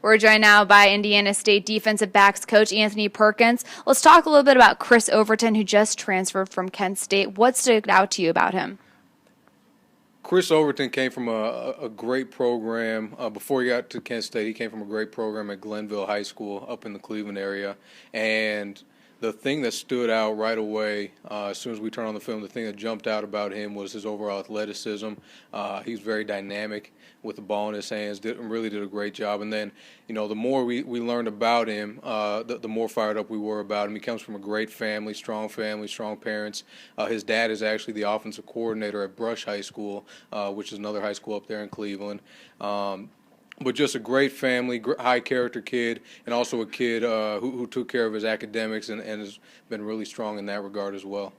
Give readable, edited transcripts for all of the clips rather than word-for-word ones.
We're joined now by Indiana State defensive backs coach Anthony Perkins. Let's talk a little bit about Chris Overton, who just transferred from Kent State. What stood out to you about him? Chris Overton came from a great program. Before he got to Kent State, he came from a great program at Glenville High School up in the Cleveland area. And the thing that stood out right away, as soon as we turned on the film, the thing that jumped out about him was his overall athleticism. He was very dynamic with the ball in his hands, really did a great job. And then, the more we learned about him, the more fired up we were about him. He comes from a great family, strong parents. His dad is actually the offensive coordinator at Brush High School, which is another high school up there in Cleveland. But just a great family, high character kid, and also a kid who took care of his academics and has been really strong in that regard as well.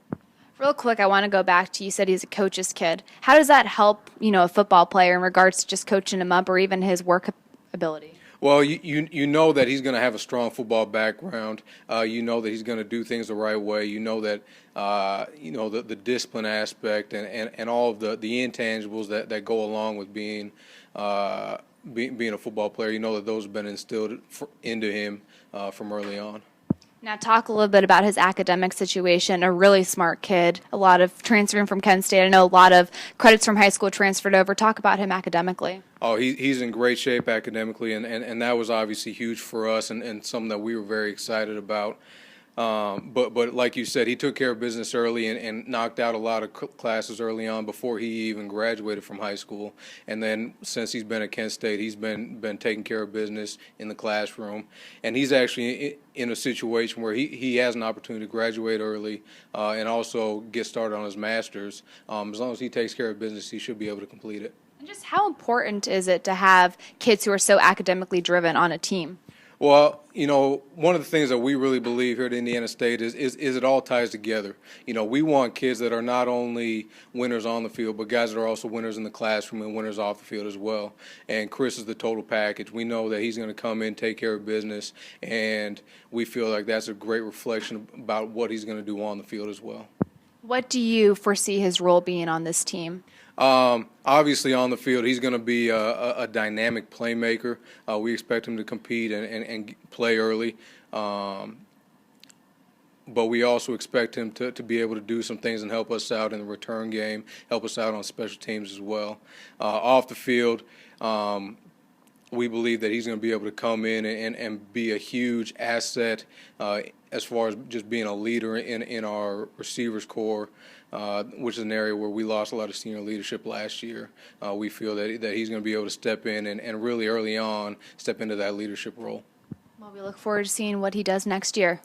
Real quick, I want to go back to, you said he's a coach's kid. How does that help, a football player in regards to just coaching him up or even his work ability? Well, you know that he's going to have a strong football background. You know that he's going to do things the right way. You know that the discipline aspect and all of the intangibles that go along with being a football player. You know that those have been instilled into him from early on. Now talk a little bit about his academic situation. A really smart kid, a lot of transferring from Kent State. I know a lot of credits from high school transferred over. Talk about him academically. Oh, he's in great shape academically, and that was obviously huge for us and something that we were very excited about. But like you said, he took care of business early and knocked out a lot of classes early on before he even graduated from high school. And then since he's been at Kent State, he's been taking care of business in the classroom. And he's actually in a situation where he has an opportunity to graduate early and also get started on his master's. As long as he takes care of business, he should be able to complete it. And just how important is it to have kids who are so academically driven on a team? Well, one of the things that we really believe here at Indiana State is it all ties together. We want kids that are not only winners on the field, but guys that are also winners in the classroom and winners off the field as well. And Chris is the total package. We know that he's going to come in, take care of business, and we feel like that's a great reflection about what he's going to do on the field as well. What do you foresee his role being on this team? Obviously, on the field, he's going to be a dynamic playmaker. We expect him to compete and play early. But we also expect him to be able to do some things and help us out in the return game, help us out on special teams as well. Off the field, we believe that he's going to be able to come in and be a huge asset as far as just being a leader in our receivers corps, which is an area where we lost a lot of senior leadership last year. We feel that he's going to be able to step in and really early on step into that leadership role. Well, we look forward to seeing what he does next year.